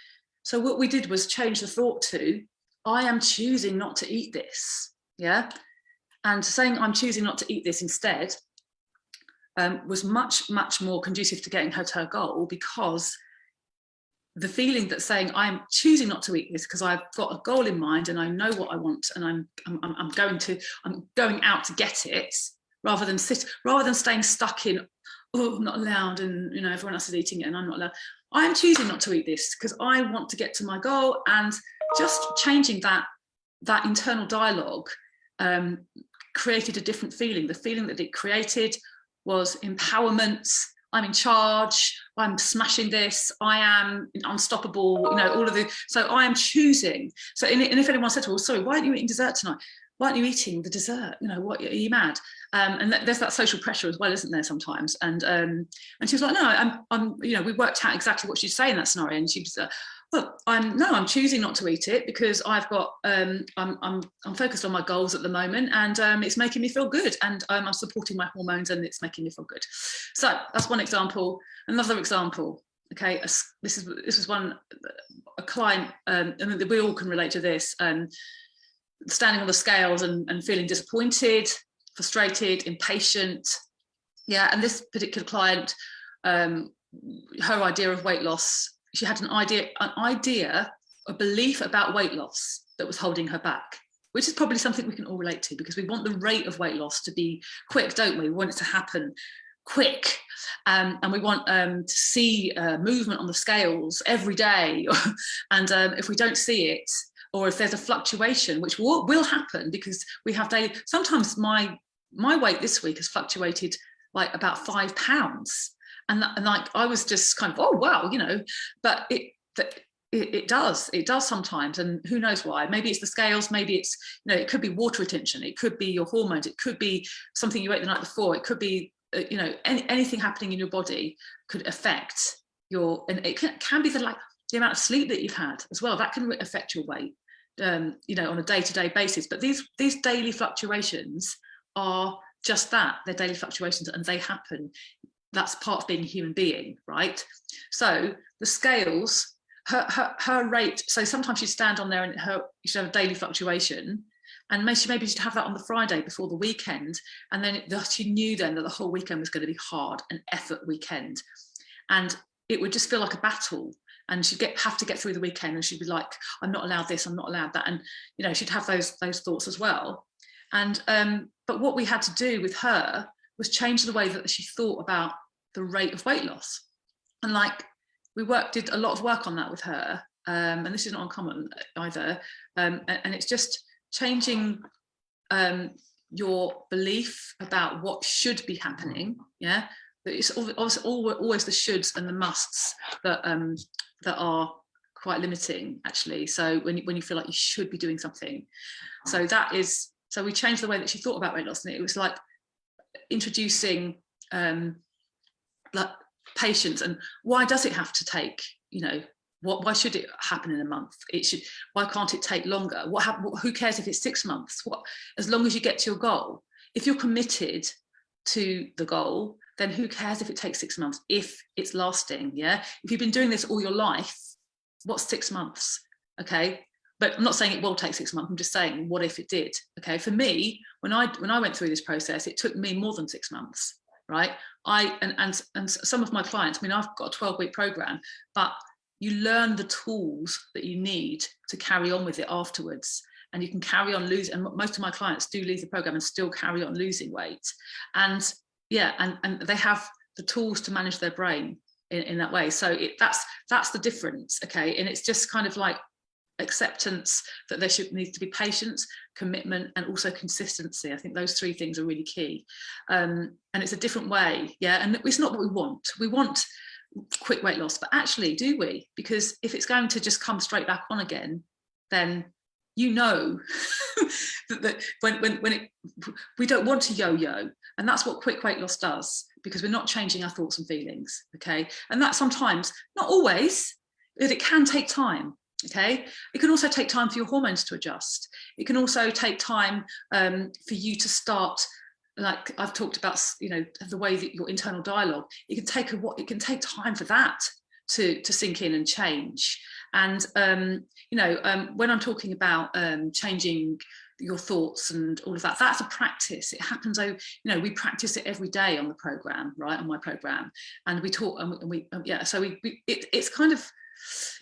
So what we did was change the thought to, I am choosing not to eat this, yeah? And saying I'm choosing not to eat this instead was much, much more conducive to getting her to her goal, because the feeling that saying I'm choosing not to eat this because I've got a goal in mind and I know what I want, and I'm going out to get it, rather than staying stuck in, oh, I'm not allowed, and everyone else is eating it and I'm not allowed. I am choosing not to eat this because I want to get to my goal, and just changing that internal dialogue created a different feeling. The feeling that it created was empowerment. I'm in charge, I'm smashing this, I am unstoppable, all of the, so I am choosing. So, and if anyone said to her, well, sorry, why aren't you eating dessert tonight? Why aren't you eating the dessert? What, are you mad? And there's that social pressure as well, isn't there, sometimes? And she was like, no, I'm we worked out exactly what she'd say in that scenario. And she was, well, I'm choosing not to eat it because I've got, I'm focused on my goals at the moment, and it's making me feel good, and I'm supporting my hormones, and it's making me feel good. So that's one example. Another example, okay, this is one, a client, and we all can relate to this, standing on the scales and feeling disappointed, frustrated, impatient. Yeah, and this particular client, her idea of weight loss, she had an idea, a belief about weight loss that was holding her back, which is probably something we can all relate to, because we want the rate of weight loss to be quick, don't we? We want it to happen quick, and we want to see movement on the scales every day. And if we don't see it, or if there's a fluctuation, which will happen, because we have daily, sometimes my weight this week has fluctuated like about 5 pounds. And like, I was just kind of, oh, wow, but it does sometimes. And who knows why? Maybe it's the scales, maybe it's, it could be water retention. It could be your hormones. It could be something you ate the night before. It could be, anything happening in your body could affect and it can be the amount of sleep that you've had as well. That can affect your weight, on a day-to-day basis. But these daily fluctuations are just that. They're daily fluctuations, and they happen. That's part of being a human being, right? So the scales, her rate, so sometimes she'd stand on there and she'd have a daily fluctuation, and maybe she'd have that on the Friday before the weekend, and then she knew then that the whole weekend was going to be hard, an effort weekend, and it would just feel like a battle. And she'd have to get through the weekend, and she'd be like, I'm not allowed this, I'm not allowed that. And, she'd have those thoughts as well. And, but what we had to do with her was change the way that she thought about the rate of weight loss. And we did a lot of work on that with her. And this is not uncommon either. And it's just changing your belief about what should be happening. Yeah. But it's always the shoulds and the musts that are quite limiting, actually. So when you feel like you should be doing something, so we changed the way that she thought about weight loss, and it was like introducing patience. And why does it have to take? Why should it happen in a month? Why can't it take longer? Who cares if it's 6 months? As long as you get to your goal. If you're committed to the goal, then who cares if it takes 6 months, if it's lasting? Yeah. If you've been doing this all your life, what's 6 months? Okay. But I'm not saying it will take 6 months. I'm just saying, what if it did? Okay. For me, when I went through this process, it took me more than 6 months. Right. And some of my clients, I've got a 12-week program, but you learn the tools that you need to carry on with it afterwards. And you can carry on losing. And most of my clients do leave the program and still carry on losing weight. And yeah, and they have the tools to manage their brain in that way. So that's the difference, okay? And it's just kind of like acceptance that there needs to be patience, commitment, and also consistency. I think those 3 things are really key. And it's a different way, yeah? And it's not what we want. We want quick weight loss, but actually, do we? Because if it's going to just come straight back on again, then that we don't want to yo-yo, and that's what quick weight loss does, because we're not changing our thoughts and feelings, okay? And that sometimes, not always, but it can take time, okay? It can also take time for your hormones to adjust. It can also take time for you to start, like I've talked about, the way that your internal dialogue, it can take time for that to sink in and change. And when I'm talking about changing your thoughts and all of that, that's a practice. It happens. We practice it every day on the program, right? On my program, and we talk, and we so it's kind of,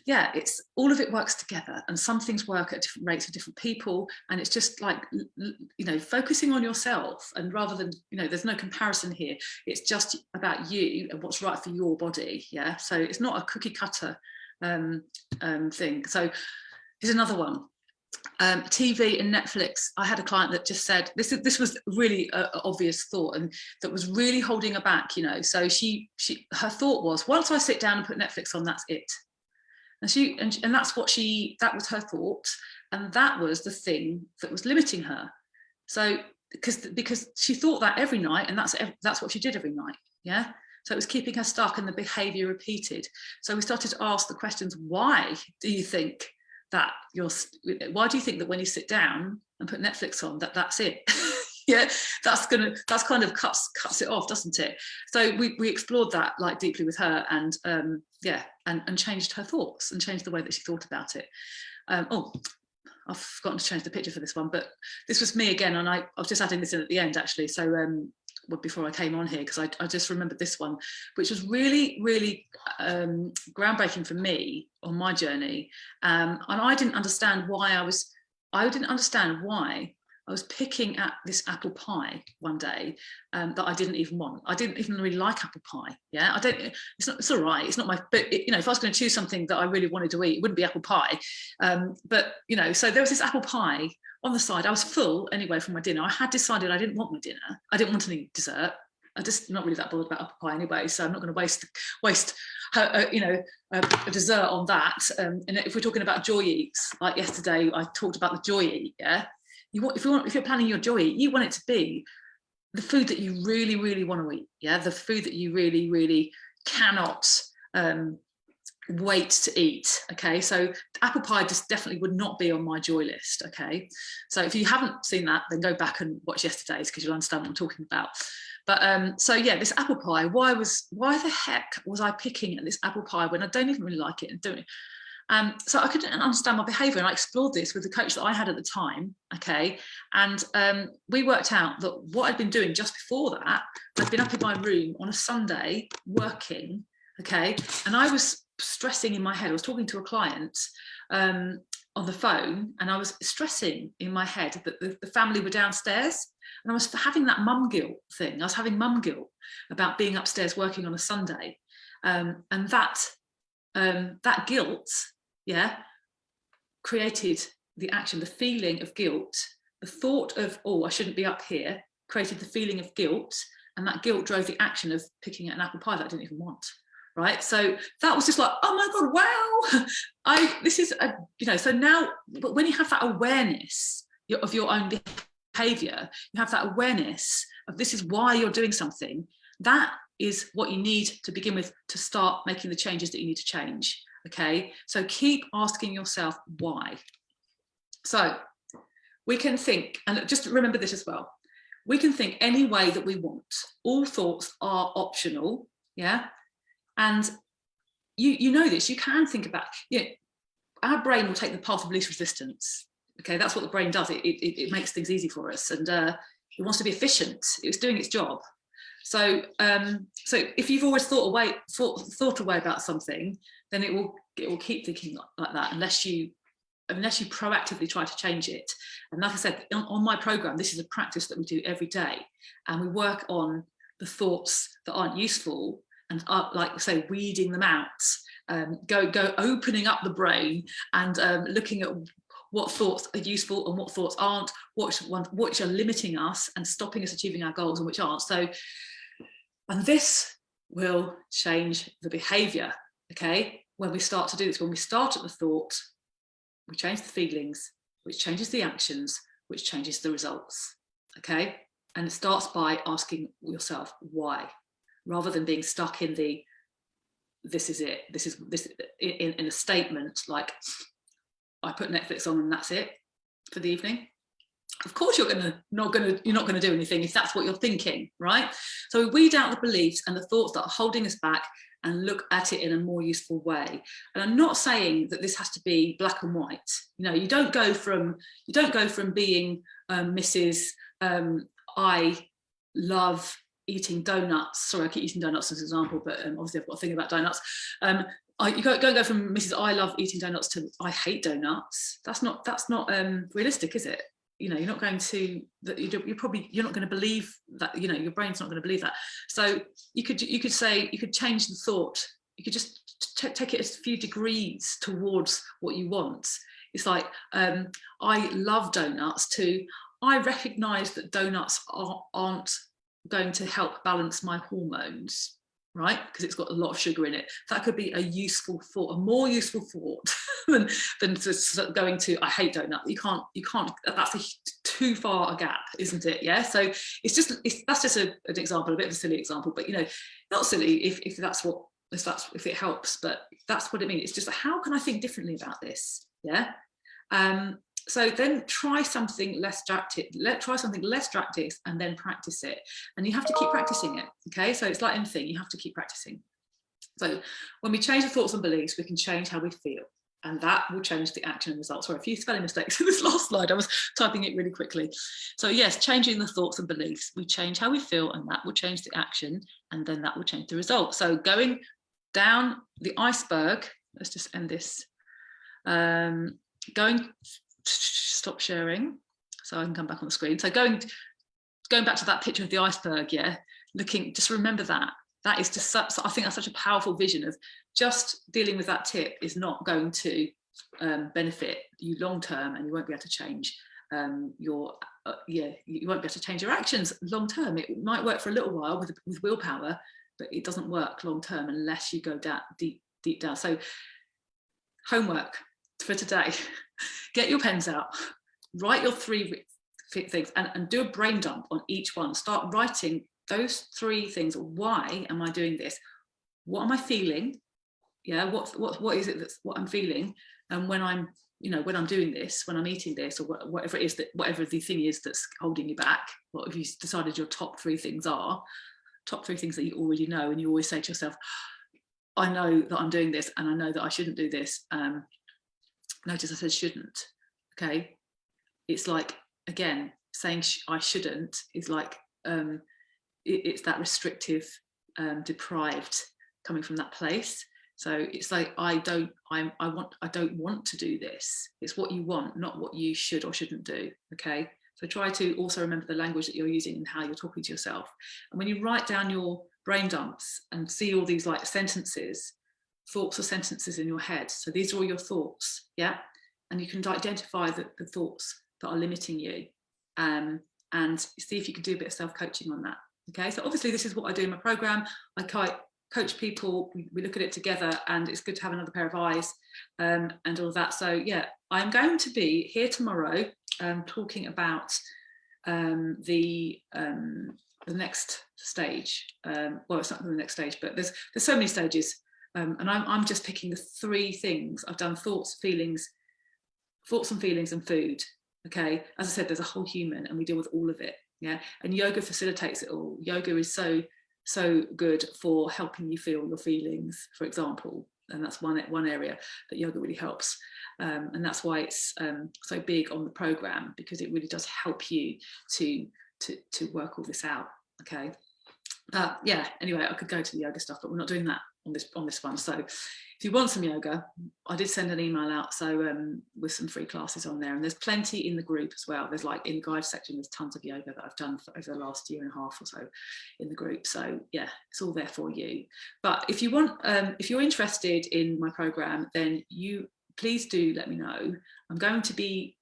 yeah, it's all of it works together, and some things work at different rates for different people, and it's just like, you know, focusing on yourself, and rather than, you know, there's no comparison here, it's just about you and what's right for your body. Yeah, so it's not a cookie cutter thing. So here's another one. TV and Netflix. I had a client that just said this was really an obvious thought, and that was really holding her back, you know. So her thought was, once I sit down and put Netflix on, that's it. And that's what that was her thought, and that was the thing that was limiting her. So because she thought that every night, and that's what she did every night. Yeah. So it was keeping her stuck, and the behavior repeated. So we started to ask the questions: why do you think that why do you think that when you sit down and put Netflix on, that's it? Yeah, that's kind of cuts it off, doesn't it? So we explored that like deeply with her, and yeah, and changed her thoughts and changed the way that she thought about it. Oh, I've forgotten to change the picture for this one, but this was me again, and I was just adding this in at the end actually. So before I came on here, because I just remembered this one, which was really, really groundbreaking for me on my journey. And I didn't understand why I was picking at this apple pie one day that I didn't even want. I didn't even really like apple pie. Yeah, it's all right. It's not my, but you know, if I was going to choose something that I really wanted to eat, it wouldn't be apple pie. But you know, so there was this apple pie on the side. I was full anyway from my dinner. I had decided I didn't want my dinner. I didn't want any dessert. I'm just not really that bothered about apple pie anyway, so I'm not going to waste you know, a dessert on that. And if we're talking about joy eats, like yesterday, I talked about the joy eat. Yeah, if you're planning your joy eat, you want it to be the food that you really, really want to eat. Yeah, the food that you really, really cannot wait to eat. Okay, so apple pie just definitely would not be on my joy list. Okay, so if you haven't seen that, then go back and watch yesterday's, because you'll understand what I'm talking about. But so yeah, this apple pie, why the heck was I picking at this apple pie when I don't even really like it and doing it? So I couldn't understand my behavior, and I explored this with the coach that I had at the time. Okay, and we worked out that what I'd been doing just before that, I'd been up in my room on a Sunday working. Okay, and I was stressing in my head. I was talking to a client on the phone, and I was stressing in my head that the family were downstairs, and I was having that mum guilt thing. I was having mum guilt about being upstairs working on a Sunday, and that guilt, yeah, created the action, the feeling of guilt. The thought of, oh, I shouldn't be up here, created the feeling of guilt, and that guilt drove the action of picking an apple pie that I didn't even want. Right, so that was just like, oh my god, wow, this is a, you know. So now, but when you have that awareness of your own behavior, you have that awareness of this is why you're doing something. That is what you need to begin with to start making the changes that you need to change. Okay, so keep asking yourself why. So we can think, and just remember this as well, we can think any way that we want. All thoughts are optional. Yeah. And you know this, you can think about, you know, our brain will take the path of least resistance. Okay, that's what the brain does. It makes things easy for us, and it wants to be efficient. It's doing its job. So so if you've always thought away about something, then it will keep thinking like that unless you proactively try to change it. And like I said, on my program, this is a practice that we do every day, and we work on the thoughts that aren't useful, and like say, weeding them out, go opening up the brain, and looking at what thoughts are useful and what thoughts aren't, which are limiting us and stopping us achieving our goals and which aren't. So, and this will change the behavior. Okay, when we start to do this, when we start at the thought, we change the feelings, which changes the actions, which changes the results. Okay, and it starts by asking yourself why, rather than being stuck in the this is it, this in a statement like, I put Netflix on and that's it for the evening. Of course you're not going to do anything if that's what you're thinking, right? So we weed out the beliefs and the thoughts that are holding us back and look at it in a more useful way. And I'm not saying that this has to be black and white. You know, you don't go from being Mrs. I love eating donuts. Sorry, I keep using donuts as an example, but obviously I've got a thing about donuts. You don't go from Mrs. I love eating donuts to I hate donuts. That's not realistic, is it? You know, you're not going to. You're not going to believe that. You know, your brain's not going to believe that. So you could change the thought. You could just take it a few degrees towards what you want. It's like I love donuts to I recognise that donuts aren't going to help balance my hormones, right? Because it's got a lot of sugar in it. That could be a useful thought, a more useful thought than just going to I hate donut. You can't. That's too far a gap, isn't it? Yeah. So that's just an example, a bit of a silly example, but you know, not silly if it helps, but that's what it means. It's just how can I think differently about this? Yeah. So then try something less drastic, and then practice it. And you have to keep practicing it. Okay. So it's like anything, you have to keep practicing. So when we change the thoughts and beliefs, we can change how we feel. And that will change the action and results. Sorry, a few spelling mistakes in this last slide. I was typing it really quickly. So yes, changing the thoughts and beliefs. We change how we feel, and that will change the action, and then that will change the result. So going down the iceberg, let's just end this. Stop sharing so I can come back on the screen. So going back to that picture of the iceberg, yeah, just remember that is just I think that's such a powerful vision of just dealing with that tip is not going to benefit you long term, and you won't be able to change you won't be able to change your actions long term. It might work for a little while with willpower, but it doesn't work long term unless you go deep down. So homework for today, get your pens out, write your 3 things and do a brain dump on each one. Start writing those 3 things. Why am I doing this? What am I feeling? Yeah, what is it that's what I'm feeling? And when I'm doing this, when I'm eating this, or whatever it is, whatever the thing is that's holding you back, what have you decided your top 3 things are? Top 3 things that you already know, and you always say to yourself, I know that I'm doing this, and I know that I shouldn't do this. Notice I said shouldn't. Okay, it's like, again, saying I shouldn't is like it's that restrictive, deprived, coming from that place. So it's like I don't want to do this. It's what you want, not what you should or shouldn't do. Okay, so try to also remember the language that you're using and how you're talking to yourself. And when you write down your brain dumps and see all these like sentences, thoughts or sentences in your head. So these are all your thoughts, yeah? And you can identify the thoughts that are limiting you, and see if you can do a bit of self-coaching on that, okay? So obviously this is what I do in my program. I coach people, we look at it together, and it's good to have another pair of eyes, and all of that. So yeah, I'm going to be here tomorrow talking about the next stage. Well, it's not the next stage, but there's so many stages. And I'm just picking the 3 things. I've done thoughts and feelings and food. Okay, as I said, there's a whole human, and we deal with all of it. Yeah, and yoga facilitates it all. Yoga is so good for helping you feel your feelings, for example, and that's one area that yoga really helps. And that's why it's so big on the program, because it really does help you to work all this out. Okay. Yeah, anyway, I could go to the yoga stuff, but we're not doing that on this one. So if you want some yoga, I did send an email out, so with some free classes on there, and there's plenty in the group as well. There's like in the guide section, there's tons of yoga that I've done over the last year and a half or so in the group. So yeah, it's all there for you. But if you want, if you're interested in my program, then you please do let me know. I'm going to be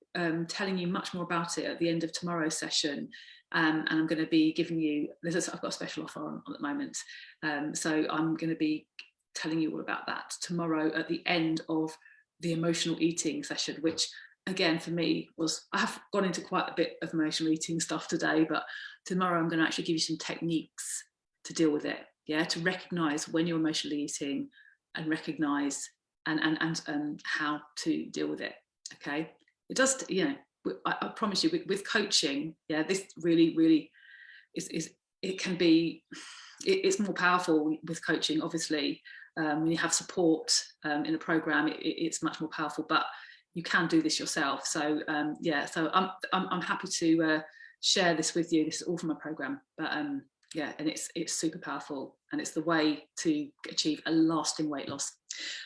telling you much more about it at the end of tomorrow's session. And I'm going to be giving you, I've got a special offer on at the moment. So I'm going to be telling you all about that tomorrow at the end of the emotional eating session, which again, for me I have gone into quite a bit of emotional eating stuff today, but tomorrow I'm going to actually give you some techniques to deal with it. Yeah, to recognize when you're emotionally eating, and recognize and how to deal with it. Okay, it does, I promise you, with coaching, yeah, this really is it can be, it's more powerful with coaching, obviously. When you have support in a program, it's much more powerful, but you can do this yourself. So yeah, so I'm happy to share this with you. This is all from my program, but Yeah, and it's super powerful, and it's the way to achieve a lasting weight loss.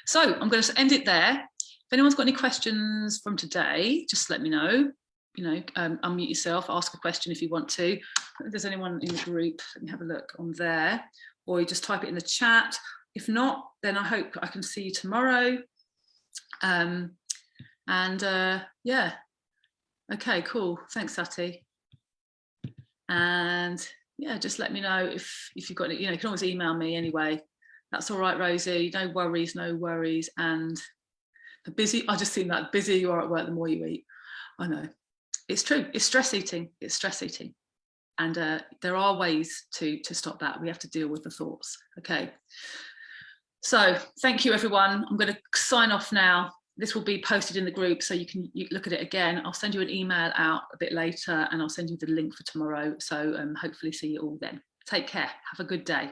So I'm going to end it there. If anyone's got any questions from today, just let me know. You know, unmute yourself, ask a question if you want to. If there's anyone in the group, let me have a look on there, or you just type it in the chat. If not, then I hope I can see you tomorrow. Yeah, okay, cool. Thanks, Sati. And yeah, just let me know if you've got it. You know, you can always email me anyway. That's all right, Rosie. No worries, no worries. And the busy, I just seem like the busier you are at work, the more you eat. I know. It's true. It's stress eating. It's stress eating. And there are ways to stop that. We have to deal with the thoughts. Okay. So thank you, everyone. I'm going to sign off now. This will be posted in the group, so you can look at it again. I'll send you an email out a bit later, and I'll send you the link for tomorrow. So hopefully see you all then. Take care. Have a good day.